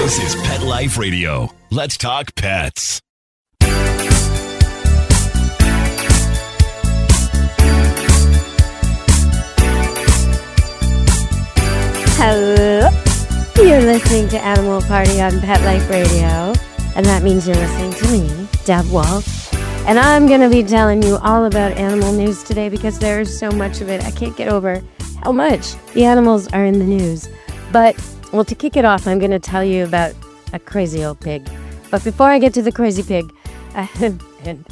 This is Pet Life Radio. Let's talk pets. Hello. You're listening to Animal Party on Pet Life Radio, and that means you're listening to me, Deb Wolfe. And I'm going to be telling you all about animal news today because there's so much of it. I can't get over how much the animals are in the news. But, well, to kick it off, I'm going to tell you about a crazy old pig. But before I get to the crazy pig, and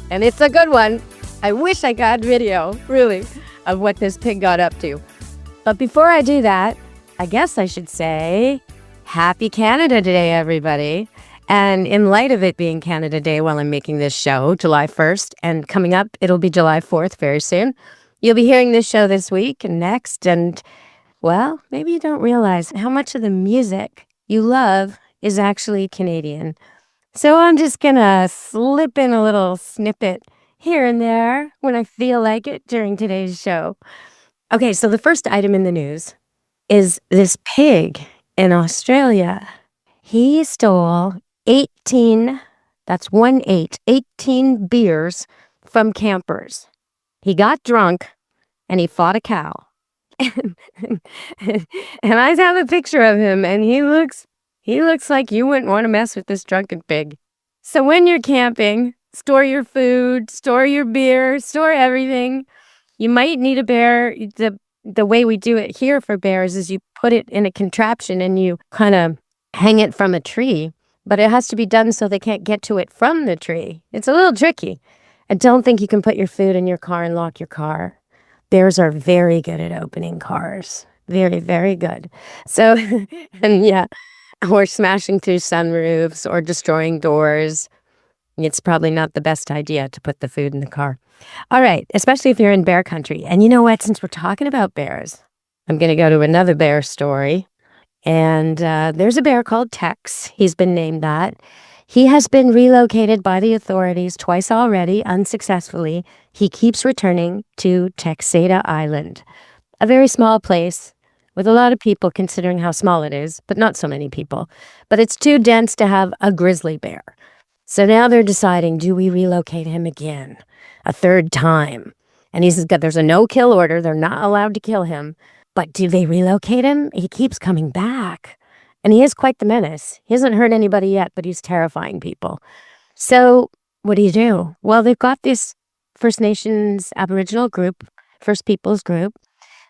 it's a good one, I wish I got video, really, of what this pig got up to. But before I do that, I guess I should say, Happy Canada Day, everybody. And in light of it being Canada Day while I'm making this show, July 1st, and coming up, it'll be July 4th very soon. You'll be hearing this show this week and next, and, well, maybe you don't realize how much of the music you love is actually Canadian. So I'm just gonna slip in a little snippet here and there when I feel like it during today's show. Okay, so the first item in the news is this pig in Australia. He stole 18 beers from campers. He got drunk and he fought a cow. And I have a picture of him, and he looks like you wouldn't want to mess with this drunken pig. So when you're camping, store your food, store your beer, store everything. You might need a bear. The way we do it here for bears is you put it in a contraption and you kind of hang it from a tree. But it has to be done so they can't get to it from the tree. It's a little tricky. I don't think you can put your food in your car and lock your car. Bears are very good at opening cars. Very, very good. So, and yeah, or smashing through sunroofs or destroying doors. It's probably not the best idea to put the food in the car. All right, especially if you're in bear country. And you know what? Since we're talking about bears, I'm going to go to another bear story. And there's a bear called Tex. He's been named that. He has been relocated by the authorities twice already, unsuccessfully. He keeps returning to Texada Island, a very small place with a lot of people considering how small it is, but not so many people. But it's too dense to have a grizzly bear. So now they're deciding, do we relocate him again, a third time? And there's a no-kill order. They're not allowed to kill him. But do they relocate him? He keeps coming back. And he is quite the menace. He hasn't hurt anybody yet, but he's terrifying people. So what do? Well, they've got this First Nations Aboriginal group, First Peoples group,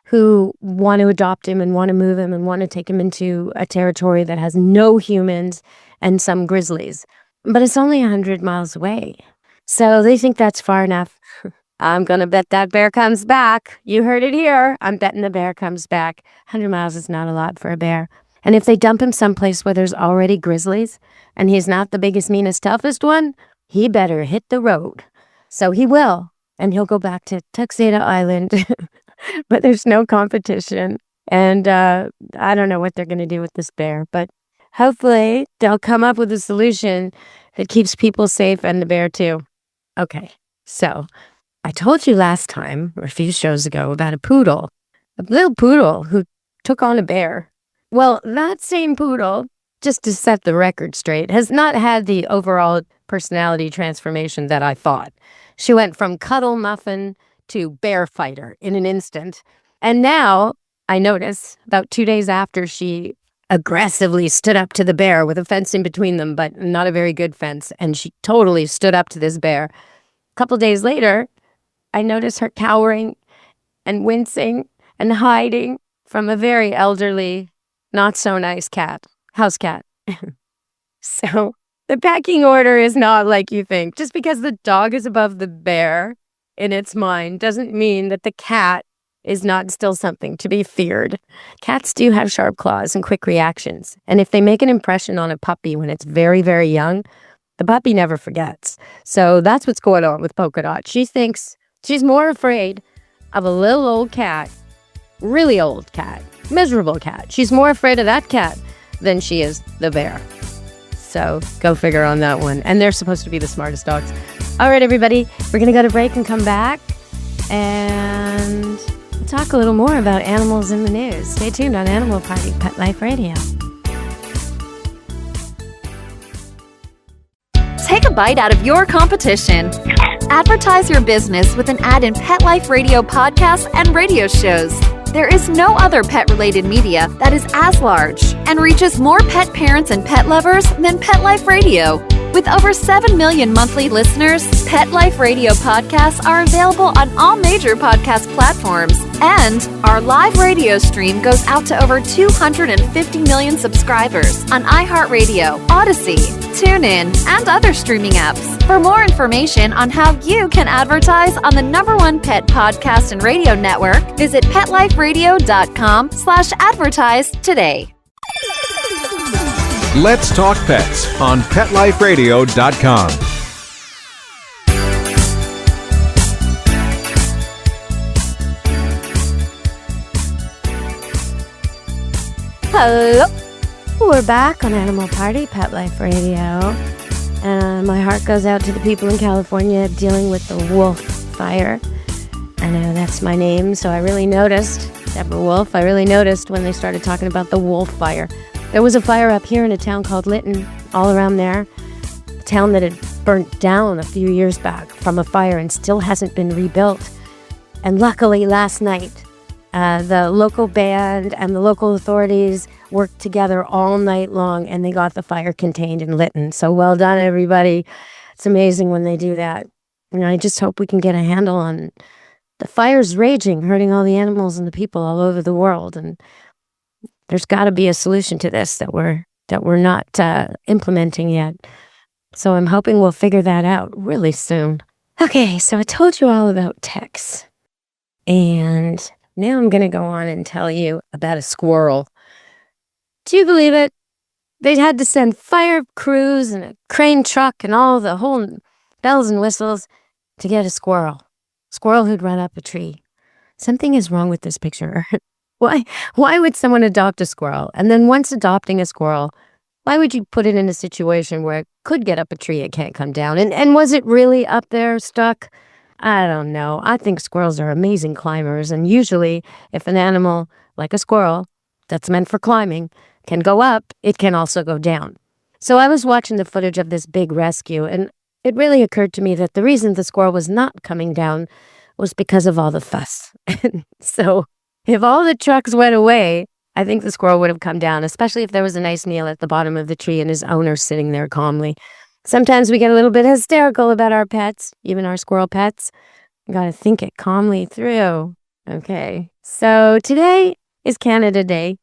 who want to adopt him and want to move him and want to take him into a territory that has no humans and some grizzlies. But it's only 100 miles away. So they think that's far enough. I'm going to bet that bear comes back. You heard it here. I'm betting the bear comes back. 100 miles is not a lot for a bear. And if they dump him someplace where there's already grizzlies and he's not the biggest, meanest, toughest one, he better hit the road. So he will. And he'll go back to Texada Island. But there's no competition. And I don't know what they're going to do with this bear. But hopefully they'll come up with a solution that keeps people safe and the bear too. Okay, so I told you last time, or a few shows ago, about a little poodle who took on a bear. Well, that same poodle, just to set the record straight, has not had the overall personality transformation that I thought. She went from cuddle muffin to bear fighter in an instant. And now, I notice, about 2 days after she aggressively stood up to the bear with a fence in between them, but not a very good fence, and she totally stood up to this bear. A couple days later, I noticed her cowering and wincing and hiding from a very elderly, not so nice house cat. So the pecking order is not like you think. Just because the dog is above the bear in its mind doesn't mean that the cat is not still something to be feared. Cats do have sharp claws and quick reactions. And if they make an impression on a puppy when it's very, very young, the puppy never forgets. So that's what's going on with Polka Dot. She thinks she's more afraid of a little old cat, really old cat, miserable cat. She's more afraid of that cat than she is the bear. So go figure on that one. And they're supposed to be the smartest dogs. All right, everybody, we're going to go to break and come back and talk a little more about animals in the news. Stay tuned on Animal Party Pet Life Radio. bite out of your competition. Advertise your business with an ad in Pet Life Radio podcasts and radio shows. There is no other pet-related media that is as large and reaches more pet parents and pet lovers than Pet Life Radio. With over 7 million monthly listeners, Pet Life Radio podcasts are available on all major podcast platforms. And our live radio stream goes out to over 250 million subscribers on iHeartRadio, Odyssey, TuneIn, and other streaming apps. For more information on how you can advertise on the #1 pet podcast and radio network, visit PetLifeRadio.com/advertise today. Let's Talk Pets on PetLifeRadio.com. Hello. We're back on Animal Party, Pet Life Radio. My heart goes out to the people in California dealing with the wolf fire. I know that's my name, so I really noticed, Deborah Wolfe, I really noticed when they started talking about the wolf fire. There was a fire up here in a town called Lytton, all around there, a town that had burnt down a few years back from a fire and still hasn't been rebuilt. And luckily last night, the local band and the local authorities worked together all night long and they got the fire contained in Lytton. So well done, everybody. It's amazing when they do that. And I just hope we can get a handle on the fire's raging, hurting all the animals and the people all over the world. And there's got to be a solution to this that we're not implementing yet. So I'm hoping we'll figure that out really soon. Okay, so I told you all about ticks. And now I'm going to go on and tell you about a squirrel. Do you believe it? They had to send fire crews and a crane truck and all the whole bells and whistles to get a squirrel. Squirrel who'd run up a tree. Something is wrong with this picture. Why would someone adopt a squirrel? And then once adopting a squirrel, why would you put it in a situation where it could get up a tree, it can't come down? And was it really up there, stuck? I don't know. I think squirrels are amazing climbers. And usually, if an animal, like a squirrel, that's meant for climbing, can go up, it can also go down. So I was watching the footage of this big rescue, and it really occurred to me that the reason the squirrel was not coming down was because of all the fuss. So if all the trucks went away, I think the squirrel would have come down, especially if there was a nice meal at the bottom of the tree and his owner sitting there calmly. Sometimes we get a little bit hysterical about our pets, even our squirrel pets. You gotta think it calmly through. Okay, so today is Canada Day,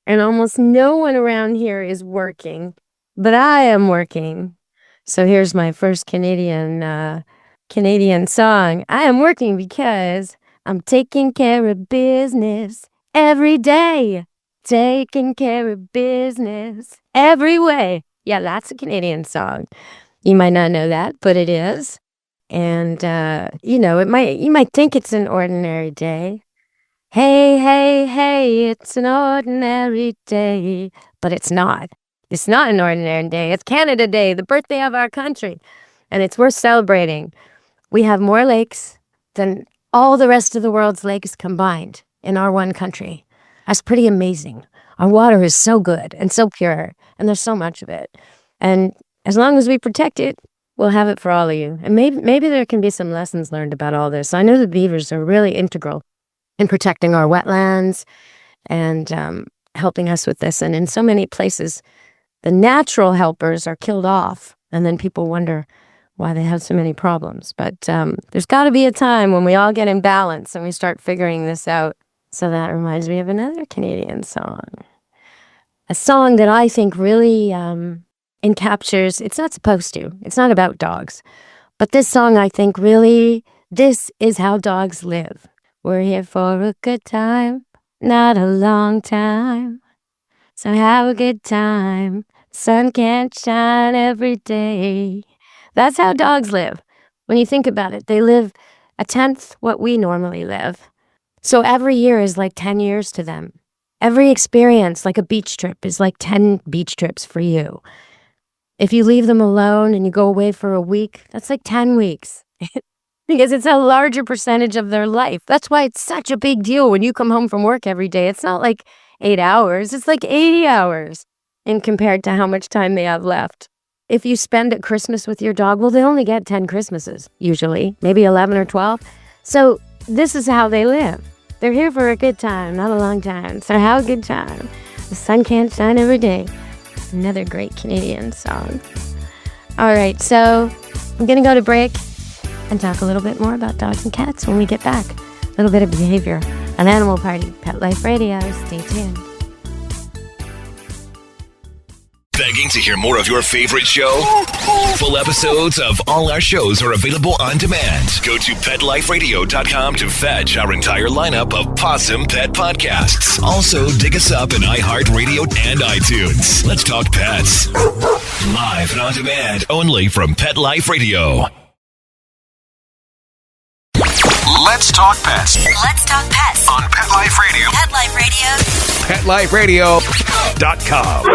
and almost no one around here is working, but I am working. So here's my first Canadian song. I am working because I'm taking care of business every day. Taking care of business every way. Yeah, that's a Canadian song. You might not know that, but it is. And, you might think it's an ordinary day. Hey, hey, hey, it's an ordinary day. But it's not. It's not an ordinary day. It's Canada Day, the birthday of our country. And it's worth celebrating. We have more lakes than all the rest of the world's lakes combined in our one country. That's pretty amazing. Our water is so good and so pure, and there's so much of it. And as long as we protect it, we'll have it for all of you. And maybe there can be some lessons learned about all this. I know the beavers are really integral in protecting our wetlands and helping us with this. And in so many places, the natural helpers are killed off, and then people wonder why they have so many problems. But there's got to be a time when we all get in balance and we start figuring this out. So that reminds me of another Canadian song. A song that I think really encaptures, it's not supposed to, it's not about dogs. But this song, I think, really, this is how dogs live. We're here for a good time, not a long time. So have a good time. Sun can't shine every day. That's how dogs live. When you think about it, they live a tenth what we normally live. So every year is like 10 years to them. Every experience, like a beach trip, is like 10 beach trips for you. If you leave them alone and you go away for a week, that's like 10 weeks. Because it's a larger percentage of their life. That's why it's such a big deal when you come home from work every day. It's not like 8 hours. It's like 80 hours in compared to how much time they have left. if you spend a Christmas with your dog, well, they only get 10 Christmases, usually, maybe 11 or 12. So this is how they live. They're here for a good time, not a long time. So have a good time. The sun can't shine every day. Another great Canadian song. All right, so I'm going to go to break and talk a little bit more about dogs and cats when we get back. A little bit of behavior on Animal Party, Pet Life Radio. Stay tuned. Begging to hear more of your favorite show? Full episodes of all our shows are available on demand. Go to PetLifeRadio.com to fetch our entire lineup of Possum Pet podcasts. Also, dig us up in iHeartRadio and iTunes. Let's talk pets. Live and on demand, only from Pet Life Radio. Let's talk pets Let's talk pets on Pet Life Radio. Pet Life Radio. PetLifeRadio.com.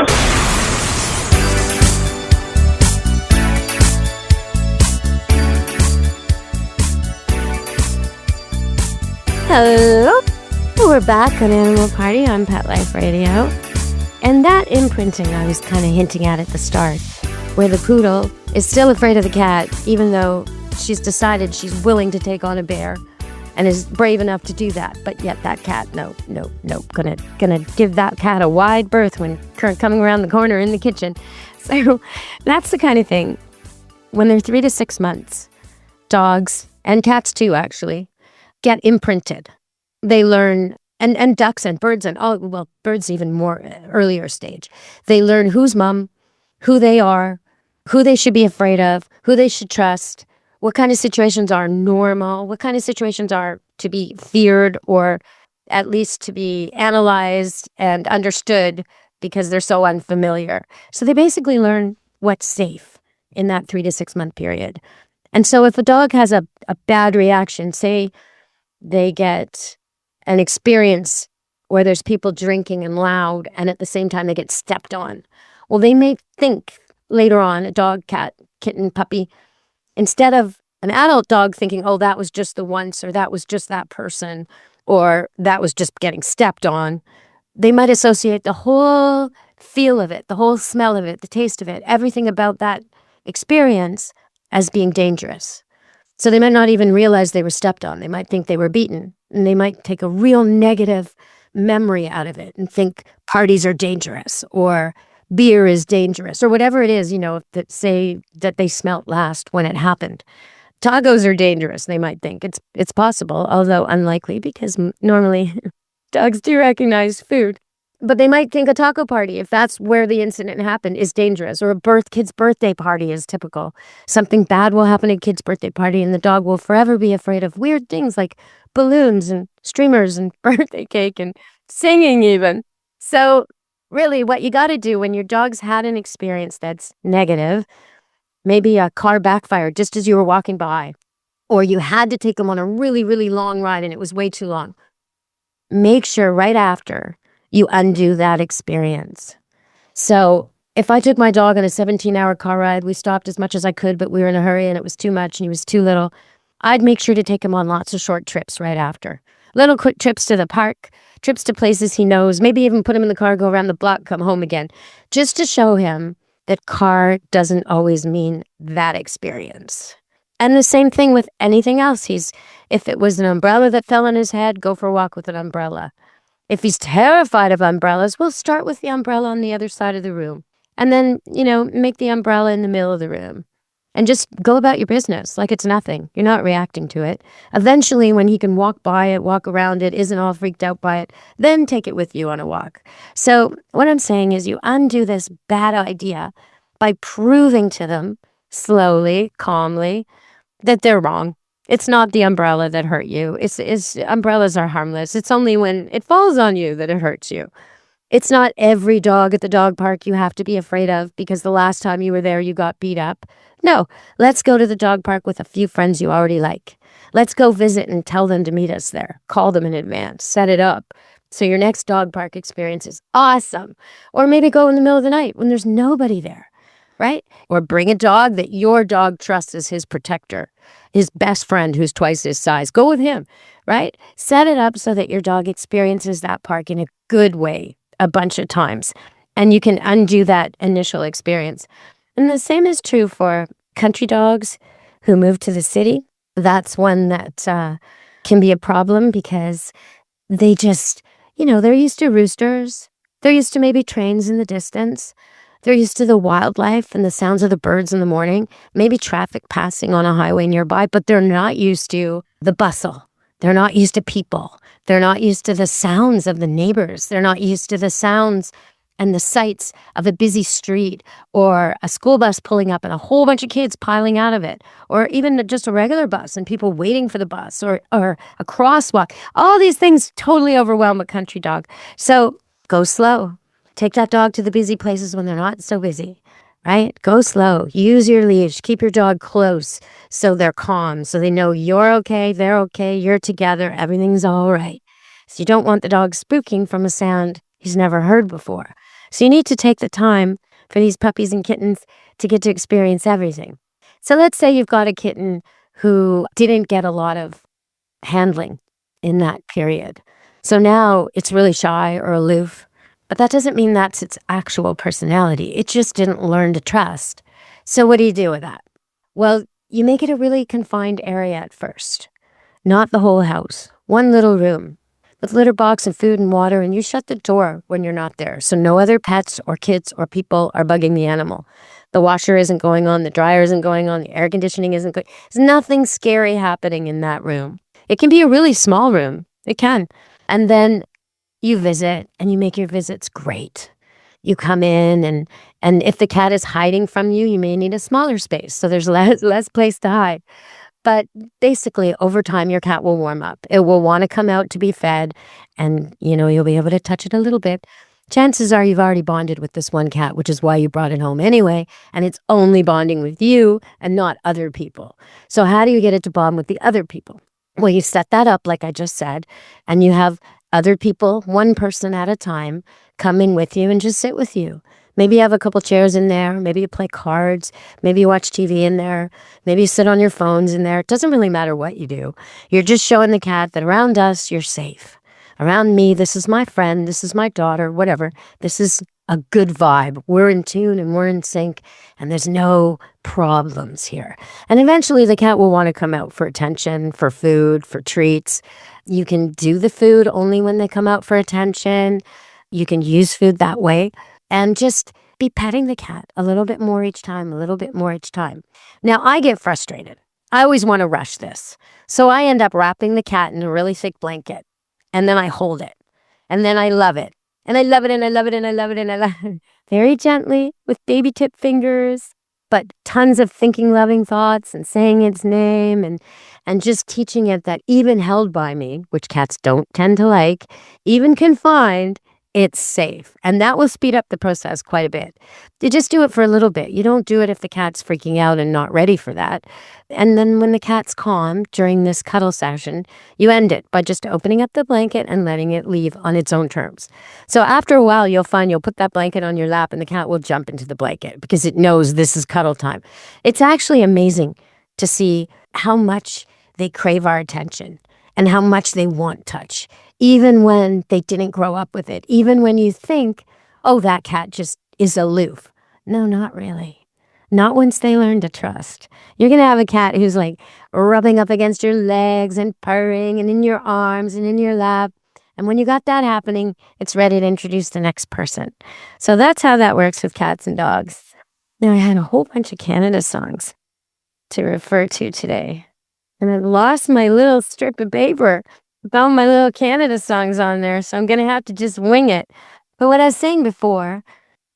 Hello. We're back on Animal Party on Pet Life Radio. And that imprinting I was kind of hinting at the start, where the poodle is still afraid of the cat, even though she's decided she's willing to take on a bear and is brave enough to do that. But yet that cat, no, gonna give that cat a wide berth when coming around the corner in the kitchen. So that's the kind of thing. When they're 3 to 6 months, dogs, and cats too, actually, get imprinted. They learn, and ducks and birds and all, well, birds even more earlier stage. They learn who's mom, who they are, who they should be afraid of, who they should trust, what kind of situations are normal, what kind of situations are to be feared or at least to be analyzed and understood because they're so unfamiliar. So they basically learn what's safe in that 3 to 6 month period. And so if a dog has a bad reaction, say they get an experience where there's people drinking and loud and at the same time they get stepped on, well, they may think later on, a dog, cat, kitten, puppy, instead of an adult dog thinking, oh, that was just the once, or that was just that person, or that was just getting stepped on, they might associate the whole feel of it, the whole smell of it, the taste of it, everything about that experience as being dangerous. So they might not even realize they were stepped on. They might think they were beaten, and they might take a real negative memory out of it and think parties are dangerous or beer is dangerous or whatever it is, that say that they smelt last when it happened. Tacos are dangerous, they might think. It's possible, although unlikely because normally dogs do recognize food. But they might think a taco party, if that's where the incident happened, is dangerous. Or a kid's birthday party is typical. Something bad will happen at a kid's birthday party and the dog will forever be afraid of weird things like balloons and streamers and birthday cake and singing even. So really what you got to do when your dog's had an experience that's negative, maybe a car backfired just as you were walking by, or you had to take them on a really, really long ride and it was way too long, make sure right after you undo that experience. So if I took my dog on a 17-hour car ride, we stopped as much as I could, but we were in a hurry and it was too much and he was too little, I'd make sure to take him on lots of short trips right after. Little quick trips to the park, trips to places he knows, maybe even put him in the car, go around the block, come home again, just to show him that car doesn't always mean that experience. And the same thing with anything else. If it was an umbrella that fell on his head, go for a walk with an umbrella. If he's terrified of umbrellas, we'll start with the umbrella on the other side of the room. And then, make the umbrella in the middle of the room. And just go about your business like it's nothing. You're not reacting to it. Eventually, when he can walk by it, walk around it, isn't all freaked out by it, then take it with you on a walk. So what I'm saying is you undo this bad idea by proving to them slowly, calmly, that they're wrong. It's not the umbrella that hurt you. Umbrellas are harmless. It's only when it falls on you that it hurts you. It's not every dog at the dog park you have to be afraid of because the last time you were there you got beat up. No, let's go to the dog park with a few friends you already like. Let's go visit and tell them to meet us there. Call them in advance. Set it up so your next dog park experience is awesome. Or maybe go in the middle of the night when there's nobody there, right? Or bring a dog that your dog trusts as his protector, his best friend who's twice his size. Go with him, right? Set it up so that your dog experiences that park in a good way a bunch of times. And you can undo that initial experience. And the same is true for country dogs who move to the city. That's one that can be a problem because they just, they're used to roosters. They're used to maybe trains in the distance. They're used to the wildlife and the sounds of the birds in the morning, maybe traffic passing on a highway nearby, but they're not used to the bustle. They're not used to people. They're not used to the sounds of the neighbors. They're not used to the sounds and the sights of a busy street or a school bus pulling up and a whole bunch of kids piling out of it, or even just a regular bus and people waiting for the bus or a crosswalk. All these things totally overwhelm a country dog. So go slow. Take that dog to the busy places when they're not so busy, right? Go slow. Use your leash. Keep your dog close so they're calm, so they know you're okay, they're okay, you're together, everything's all right. So you don't want the dog spooking from a sound he's never heard before. So you need to take the time for these puppies and kittens to get to experience everything. So let's say you've got a kitten who didn't get a lot of handling in that period. So now it's really shy or aloof, but that doesn't mean that's its actual personality. It just didn't learn to trust. So what do you do with that? Well, you make it a really confined area at first, not the whole house, one little room with litter box and food and water, and you shut the door when you're not there. So no other pets or kids or people are bugging the animal. The washer isn't going on, the dryer isn't going on, the air conditioning isn't going. There's nothing scary happening in that room. It can be a really small room. It can. And then you visit and you make your visits great. You come in and if the cat is hiding from you, you may need a smaller space. So there's less place to hide. But basically, over time, your cat will warm up. It will want to come out to be fed, and, you'll be able to touch it a little bit. Chances are you've already bonded with this one cat, which is why you brought it home anyway, and it's only bonding with you and not other people. So how do you get it to bond with the other people? Well, you set that up, like I just said, and you have other people, one person at a time, come in with you and just sit with you. Maybe you have a couple chairs in there. Maybe you play cards. Maybe you watch TV in there. Maybe you sit on your phones in there. It doesn't really matter what you do. You're just showing the cat that around us, you're safe. Around me, this is my friend. This is my daughter, whatever. This is a good vibe. We're in tune and we're in sync, and there's no problems here. And eventually the cat will want to come out for attention, for food, for treats. You can do the food only when they come out for attention. You can use food that way. And just be petting the cat a little bit more each time, a little bit more each time. Now, I get frustrated. I always want to rush this. So I end up wrapping the cat in a really thick blanket. And then I hold it. And then I love it. And I love it and I love it and I love it and I love it. Very gently with baby tip fingers, but tons of thinking, loving thoughts and saying its name and just teaching it that even held by me, which cats don't tend to like, even confined, it's safe. And that will speed up the process quite a bit. You just do it for a little bit. You don't do it if the cat's freaking out and not ready for that. And then when the cat's calm during this cuddle session, you end it by just opening up the blanket and letting it leave on its own terms. So after a while, you'll find you'll put that blanket on your lap and the cat will jump into the blanket because it knows this is cuddle time. It's actually amazing to see how much they crave our attention and how much they want touch, even when they didn't grow up with it, even when you think, oh, that cat just is aloof. No, not really. Not once they learn to trust. You're going to have a cat who's like rubbing up against your legs and purring and in your arms and in your lap. And when you got that happening, it's ready to introduce the next person. So that's how that works with cats and dogs. Now, I had a whole bunch of Canada songs to refer to today. And I lost my little strip of paper with all my little Canada songs on there, so I'm going to have to just wing it. But what I was saying before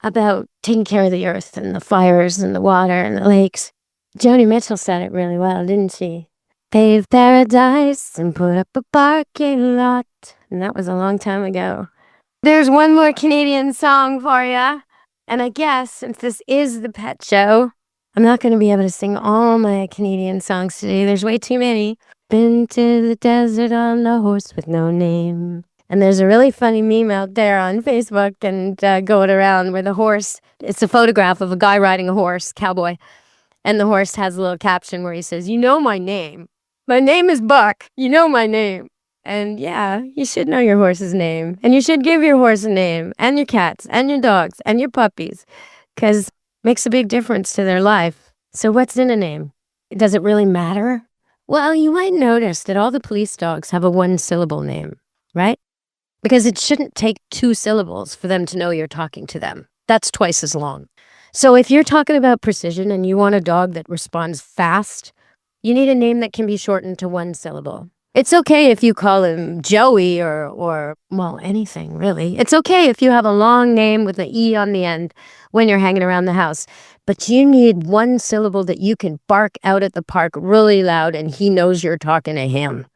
about taking care of the earth and the fires and the water and the lakes, Joni Mitchell said it really well, didn't she? Pave paradise and put up a parking lot. And that was a long time ago. There's one more Canadian song for you. And I guess since this is the pet show, I'm not going to be able to sing all my Canadian songs today. There's way too many. Been to the desert on a horse with no name. And there's a really funny meme out there on Facebook and going around where the horse, it's a photograph of a guy riding a horse, cowboy. And the horse has a little caption where he says, "You know my name. My name is Buck. You know my name." And yeah, you should know your horse's name. And you should give your horse a name, and your cats, and your dogs, and your puppies. Because Makes a big difference to their life. So what's in a name? Does it really matter? Well, you might notice that all the police dogs have a one-syllable name, right? Because it shouldn't take 2 syllables for them to know you're talking to them. That's twice as long. So if you're talking about precision and you want a dog that responds fast, you need a name that can be shortened to 1 syllable. It's okay if you call him Joey or anything, really. It's okay if you have a long name with an E on the end when you're hanging around the house. But you need 1 syllable that you can bark out at the park really loud and he knows you're talking to him.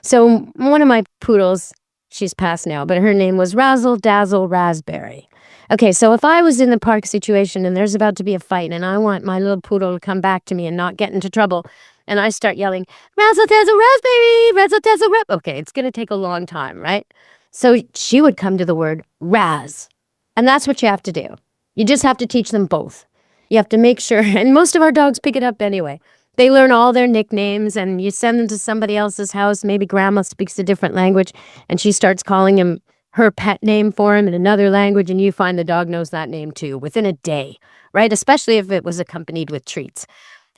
So one of my poodles, she's passed now, but her name was Razzle Dazzle Raspberry. Okay, so if I was in the park situation and there's about to be a fight and I want my little poodle to come back to me and not get into trouble, and I start yelling, Razzle Dazzle Raspberry, Razzle Dazzle okay, it's going to take a long time, right? So she would come to the word Raz. And that's what you have to do. You just have to teach them both. You have to make sure, and most of our dogs pick it up anyway. They learn all their nicknames and you send them to somebody else's house. Maybe grandma speaks a different language and she starts calling him her pet name for him in another language, and you find the dog knows that name too within a day, right? Especially if it was accompanied with treats.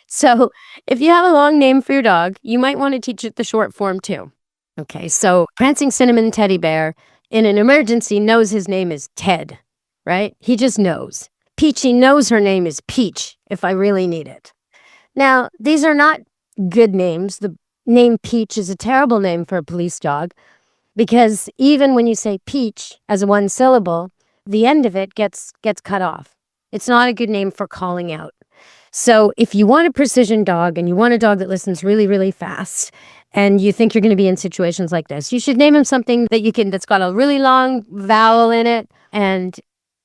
So if you have a long name for your dog, you might want to teach it the short form too. Okay, so Prancing Cinnamon Teddy Bear in an emergency knows his name is Ted, right? He just knows. Peachy knows her name is Peach if I really need it. Now, these are not good names. The name Peach is a terrible name for a police dog because even when you say Peach as a 1 syllable, the end of it gets cut off. It's not a good name for calling out. So if you want a precision dog and you want a dog that listens really, really fast and you think you're going to be in situations like this, you should name him something that's got a really long vowel in it and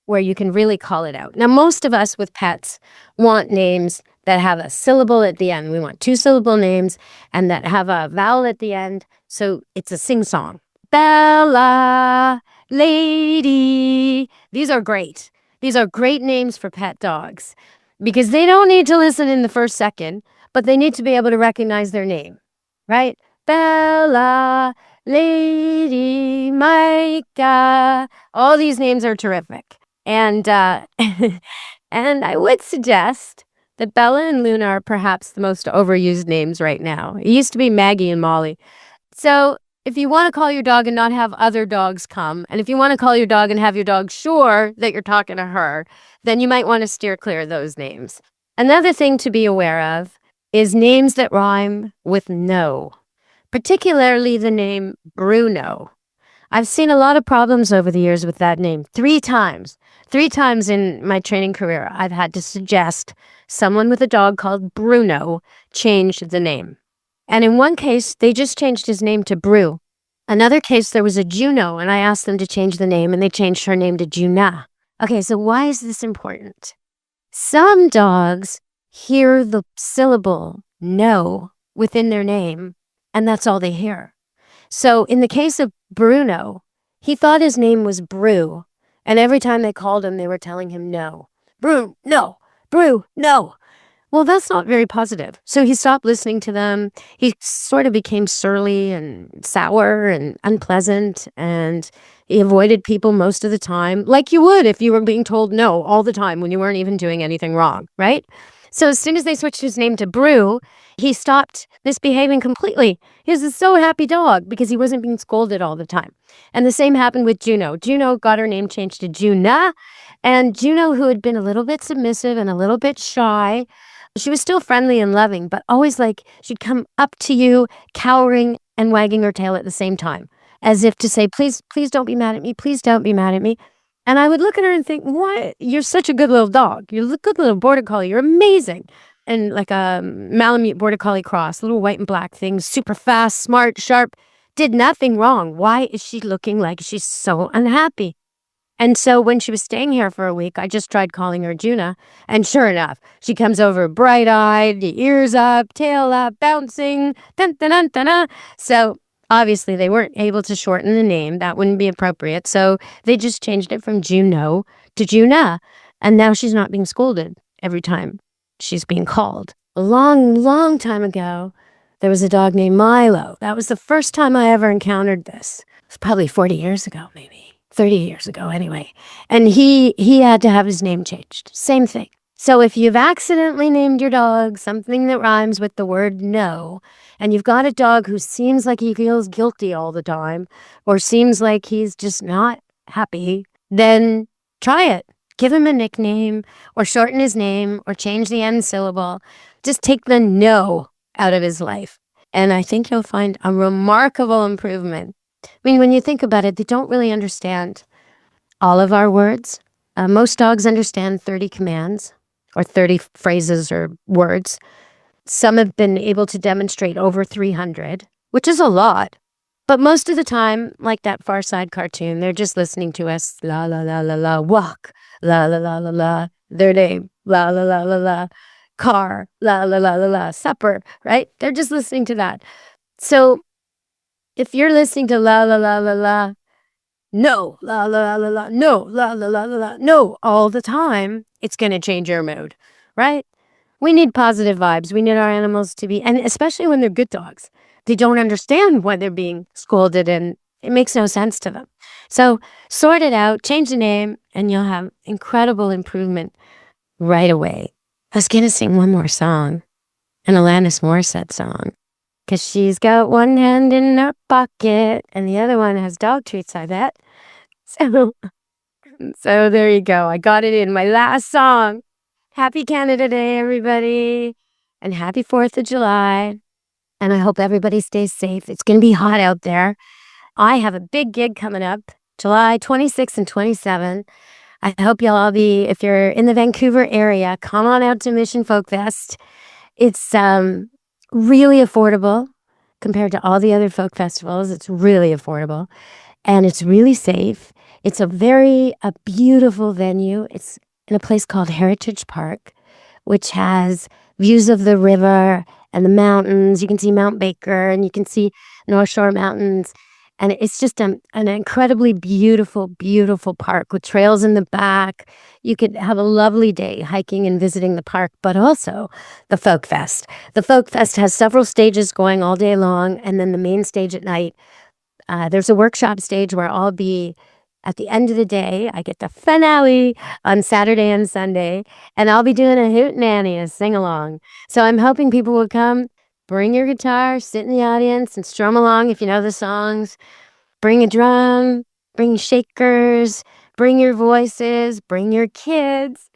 where you can really call it out. Now, most of us with pets want names that have a syllable at the end. We want 2-syllable names and that have a vowel at the end. So it's a sing-song. Bella, Lady. These are great. These are great names for pet dogs because they don't need to listen in the first second, but they need to be able to recognize their name, right? Bella, Lady, Micah. All these names are terrific. And and I would suggest that Bella and Luna are perhaps the most overused names right now. It used to be Maggie and Molly. So if you want to call your dog and not have other dogs come, and if you want to call your dog and have your dog sure that you're talking to her, then you might want to steer clear of those names. Another thing to be aware of is names that rhyme with no, particularly the name Bruno. I've seen a lot of problems over the years with that name. 3 times. 3 times in my training career, I've had to suggest someone with a dog called Bruno change the name. And in one case, they just changed his name to Brew. Another case, there was a Juno, and I asked them to change the name, and they changed her name to Juna. Okay, so why is this important? Some dogs hear the syllable no within their name, and that's all they hear. So in the case of Bruno, he thought his name was Brew, and every time they called him, they were telling him no. Brew, no. Brew, no. Well, that's not very positive. So he stopped listening to them. He sort of became surly and sour and unpleasant, and he avoided people most of the time, like you would if you were being told no all the time when you weren't even doing anything wrong, right? So as soon as they switched his name to Brew, he stopped misbehaving completely. He was a so happy dog because he wasn't being scolded all the time. And the same happened with Juno. Juno got her name changed to Juna, and Juno, who had been a little bit submissive and a little bit shy, she was still friendly and loving, but always like she'd come up to you, cowering and wagging her tail at the same time, as if to say, please don't be mad at me. Please don't be mad at me. And I would look at her and think, what? You're such a good little dog. You're a good little border collie. You're amazing. And like a Malamute border collie cross, little white and black thing, super fast, smart, sharp, did nothing wrong. Why is she looking like she's so unhappy? And so when she was staying here for a week, I just tried calling her Juna. And sure enough, she comes over bright-eyed, ears up, tail up, bouncing. Dun, dun, dun, dun, dun. So obviously they weren't able to shorten the name. That wouldn't be appropriate. So they just changed it from Juno to Juna. And now she's not being scolded every time she's being called. A long, long time ago, there was a dog named Milo. That was the first time I ever encountered this. It was probably 40 years ago, maybe. 30 years ago anyway. And he had to have his name changed. Same thing. So if you've accidentally named your dog something that rhymes with the word no, and you've got a dog who seems like he feels guilty all the time, or seems like he's just not happy, then try it. Give him a nickname, or shorten his name, or change the end syllable. Just take the no out of his life. And I think you'll find a remarkable improvement. I mean, when you think about it, they don't really understand all of our words. Most dogs understand 30 commands or 30 phrases or words. Some have been able to demonstrate over 300, which is a lot. But most of the time, like that Far Side cartoon, they're just listening to us, la, la, la, la, la, walk, la, la, la, la, la, their name, la, la, la, la, la, car, la, la, la, la, la, supper, right? They're just listening to that. So if you're listening to la, la, la, la, la, no, la, la, la, la, no, la, la, la, la, la, no, all the time, it's going to change your mood, right? We need positive vibes. We need our animals to be, and especially when they're good dogs. They don't understand why they're being scolded, and it makes no sense to them. So sort it out, change the name, and you'll have incredible improvement right away. I was going to sing one more song, an Alanis Morissette song, because she's got one hand in her pocket and the other one has dog treats, I bet. So there you go. I got it in my last song. Happy Canada Day, everybody, and happy 4th of July. And I hope everybody stays safe. It's going to be hot out there. I have a big gig coming up, July 26th and 27th. I hope you'll all be, if you're in the Vancouver area, come on out to Mission Folk Fest. It's really affordable compared to all the other folk festivals. It's really affordable, and it's really safe. It's a beautiful venue. It's in a place called Heritage Park, which has views of the river and the mountains. You can see Mount Baker and you can see North Shore Mountains. And it's just an incredibly beautiful, beautiful park with trails in the back. You could have a lovely day hiking and visiting the park, but also the Folk Fest. The Folk Fest has several stages going all day long, and then the main stage at night. There's a workshop stage where I'll be at the end of the day. I get the finale on Saturday and Sunday, and I'll be doing a hootenanny, a sing-along. So I'm hoping people will come. Bring your guitar, sit in the audience, and strum along if you know the songs. Bring a drum, bring shakers, bring your voices, bring your kids,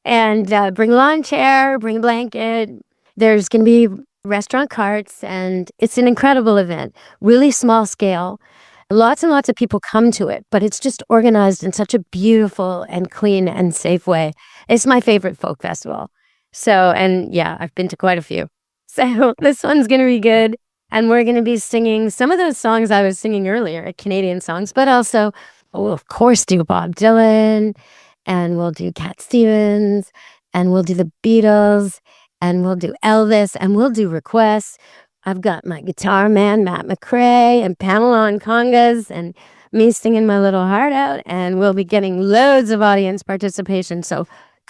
and bring a lawn chair, bring a blanket. There's going to be restaurant carts, and it's an incredible event. Really small scale. Lots and lots of people come to it, but it's just organized in such a beautiful and clean and safe way. It's my favorite folk festival. So, and yeah, I've been to quite a few. So this one's going to be good. And we're going to be singing some of those songs I was singing earlier, Canadian songs, but also, we'll of course do Bob Dylan, and we'll do Cat Stevens, and we'll do the Beatles, and we'll do Elvis, and we'll do requests. I've got my guitar man, Matt McRae, and Pamela on congas, and me singing my little heart out, and we'll be getting loads of audience participation. So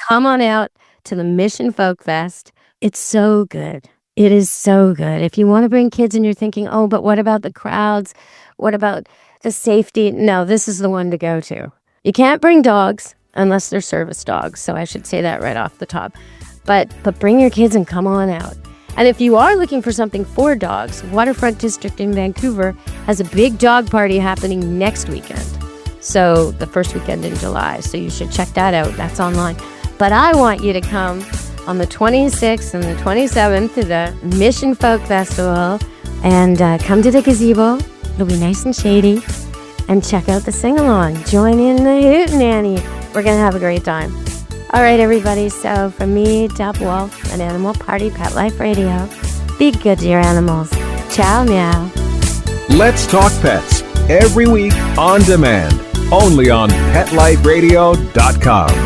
come on out to the Mission Folk Fest. It's so good. It is so good. If you want to bring kids and you're thinking, oh, but what about the crowds? What about the safety? No, this is the one to go to. You can't bring dogs unless they're service dogs. So I should say that right off the top. But bring your kids and come on out. And if you are looking for something for dogs, Waterfront District in Vancouver has a big dog party happening next weekend. So the first weekend in July. So you should check that out. That's online. But I want you to come on the 26th and the 27th to the Mission Folk Festival, and come to the gazebo. It'll be nice and shady, and check out the sing-along. Join in the hootenanny. We're going to have a great time. All right, everybody. So from me, Deb Wolfe, an Animal Party Pet Life Radio, be good to your animals. Ciao, meow. Let's Talk Pets, every week on demand, only on PetLifeRadio.com.